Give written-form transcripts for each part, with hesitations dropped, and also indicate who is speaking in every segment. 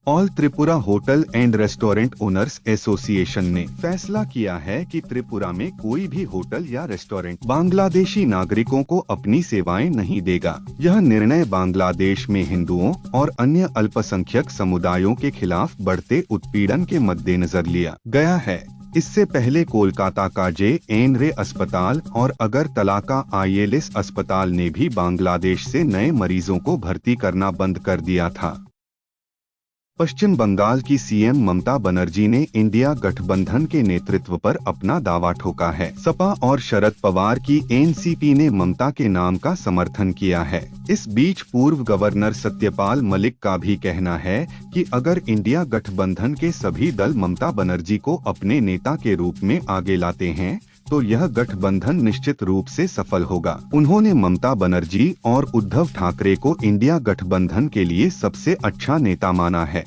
Speaker 1: All Tripura hotel and restaurant owners association ने फैसला किया है कि त्रिपुरा में कोई भी होटल या रेस्टोरेंट बांग्लादेशी नागरिकों को अपनी सेवाएं नहीं देगा। यह निर्णय बांग्लादेश में हिंदुओं और अन्य अल्पसंख्यक समुदायों के खिलाफ बढ़ते उत्पीड़न के मद्देनजर लिया गया है। इससे पहले कोलकाता का जे.एन.रे अस्पताल और अगरतला का ILS अस्पताल ने भी बांग्लादेश से नए मरीजों को भर्ती करना बंद कर दिया था। पश्चिम बंगाल की सीएम ममता बनर्जी ने इंडिया गठबंधन के नेतृत्व पर अपना दावा ठोका है। सपा और शरद पवार की एनसीपी ने ममता के नाम का समर्थन किया है। इस बीच पूर्व गवर्नर सत्यपाल मलिक का भी कहना है कि अगर इंडिया गठबंधन के सभी दल ममता बनर्जी को अपने नेता के रूप में आगे लाते हैं तो यह गठबंधन निश्चित रूप से सफल होगा। उन्होंने ममता बनर्जी और उद्धव ठाकरे को इंडिया गठबंधन के लिए सबसे अच्छा नेता माना है।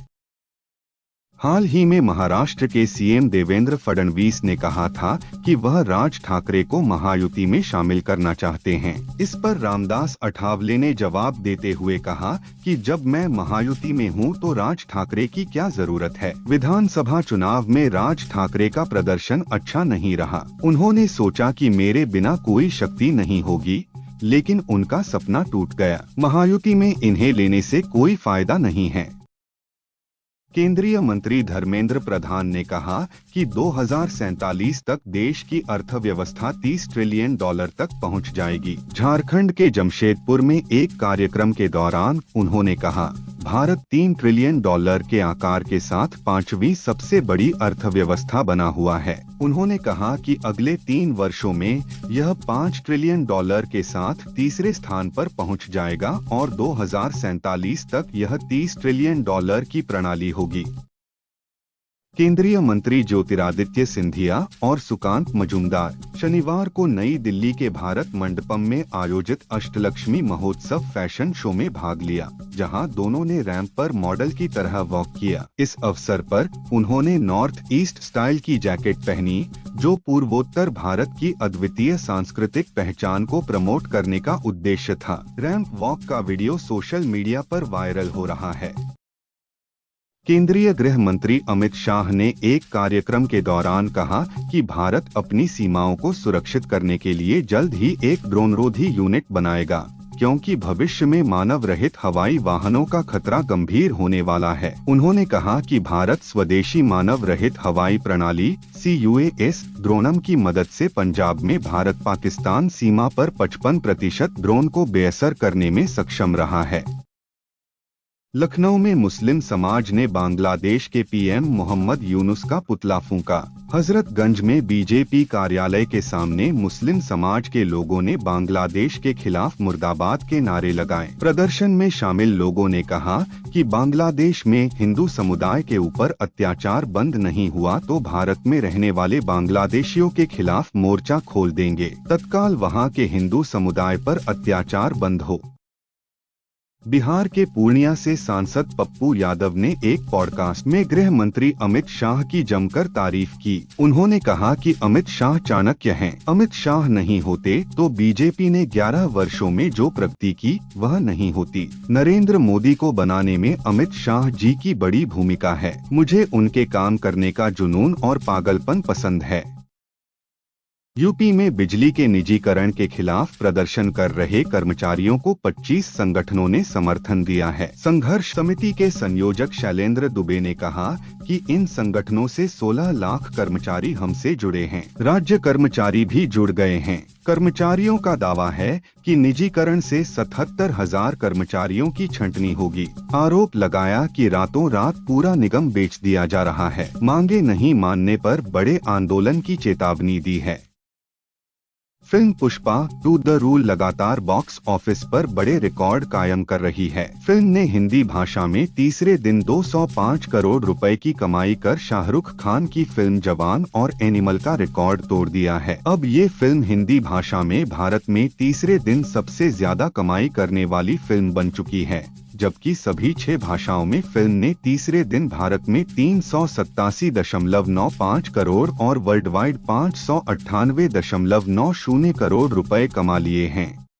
Speaker 1: हाल ही में महाराष्ट्र के सीएम देवेंद्र फडणवीस ने कहा था कि वह राज ठाकरे को महायुति में शामिल करना चाहते हैं। इस पर रामदास अठावले ने जवाब देते हुए कहा कि जब मैं महायुति में हूं तो राज ठाकरे की क्या जरूरत है। विधानसभा चुनाव में राज ठाकरे का प्रदर्शन अच्छा नहीं रहा। उन्होंने सोचा कि मेरे बिना कोई शक्ति नहीं होगी, लेकिन उनका सपना टूट गया। महायुति में इन्हें लेने से कोई फायदा नहीं है। केंद्रीय मंत्री धर्मेंद्र प्रधान ने कहा कि 2047 तक देश की अर्थव्यवस्था $30 ट्रिलियन तक पहुंच जाएगी। झारखंड के जमशेदपुर में एक कार्यक्रम के दौरान उन्होंने कहा, भारत $3 ट्रिलियन के आकार के साथ 5वीं सबसे बड़ी अर्थव्यवस्था बना हुआ है। उन्होंने कहा कि अगले 3 वर्षों में यह $5 ट्रिलियन के साथ तीसरे स्थान पर पहुंच जाएगा और 2047 तक यह $30 ट्रिलियन की प्रणाली होगी। केंद्रीय मंत्री ज्योतिरादित्य सिंधिया और सुकांत मजूमदार शनिवार को नई दिल्ली के भारत मंडपम में आयोजित अष्टलक्ष्मी महोत्सव फैशन शो में भाग लिया, जहां दोनों ने रैंप पर मॉडल की तरह वॉक किया। इस अवसर पर उन्होंने नॉर्थ ईस्ट स्टाइल की जैकेट पहनी, जो पूर्वोत्तर भारत की अद्वितीय सांस्कृतिक पहचान को प्रमोट करने का उद्देश्य था। रैंप वॉक का वीडियो सोशल मीडिया पर वायरल हो रहा है। केंद्रीय गृह मंत्री अमित शाह ने एक कार्यक्रम के दौरान कहा कि भारत अपनी सीमाओं को सुरक्षित करने के लिए जल्द ही एक ड्रोनरोधी यूनिट बनाएगा, क्योंकि भविष्य में मानव रहित हवाई वाहनों का खतरा गंभीर होने वाला है। उन्होंने कहा कि भारत स्वदेशी मानव रहित हवाई प्रणाली CUAS ड्रोनम की मदद से पंजाब में भारत पाकिस्तान सीमा पर 55% ड्रोन को बेअसर करने में सक्षम रहा है। लखनऊ में मुस्लिम समाज ने बांग्लादेश के PM मोहम्मद यूनुस का पुतला फूंका। हजरतगंज में बीजेपी कार्यालय के सामने मुस्लिम समाज के लोगों ने बांग्लादेश के खिलाफ मुर्दाबाद के नारे लगाए। प्रदर्शन में शामिल लोगों ने कहा कि बांग्लादेश में हिंदू समुदाय के ऊपर अत्याचार बंद नहीं हुआ तो भारत में रहने वाले बांग्लादेशियों के खिलाफ मोर्चा खोल देंगे। तत्काल वहां के हिंदू समुदाय पर अत्याचार बंद हो। बिहार के पूर्णिया से सांसद पप्पू यादव ने एक पॉडकास्ट में गृह मंत्री अमित शाह की जमकर तारीफ की। उन्होंने कहा कि अमित शाह चाणक्य हैं। अमित शाह नहीं होते तो बीजेपी ने 11 वर्षों में जो प्रगति की वह नहीं होती। नरेंद्र मोदी को बनाने में अमित शाह जी की बड़ी भूमिका है। मुझे उनके काम करने का जुनून और पागलपन पसंद है। यूपी में बिजली के निजीकरण के खिलाफ प्रदर्शन कर रहे कर्मचारियों को 25 संगठनों ने समर्थन दिया है। संघर्ष समिति के संयोजक शैलेंद्र दुबे ने कहा कि इन संगठनों से 16 लाख कर्मचारी हमसे जुड़े हैं। राज्य कर्मचारी भी जुड़ गए हैं। कर्मचारियों का दावा है कि निजीकरण से 77,000 कर्मचारियों की छंटनी होगी। आरोप लगाया कि रातों रात पूरा निगम बेच दिया जा रहा है। मांगे नहीं मानने पर बड़े आंदोलन की चेतावनी दी है। फिल्म पुष्पा 2 द रूल लगातार बॉक्स ऑफिस पर बड़े रिकॉर्ड कायम कर रही है। फिल्म ने हिंदी भाषा में तीसरे दिन 205 करोड़ रुपए की कमाई कर शाहरुख खान की फिल्म जवान और एनिमल का रिकॉर्ड तोड़ दिया है। अब ये फिल्म हिंदी भाषा में भारत में तीसरे दिन सबसे ज्यादा कमाई करने वाली फिल्म बन चुकी है, जबकि सभी 6 भाषाओं में फिल्म ने तीसरे दिन भारत में 387.95 करोड़ और वर्ल्ड वाइड 598.90 करोड़ रुपए कमा लिए हैं।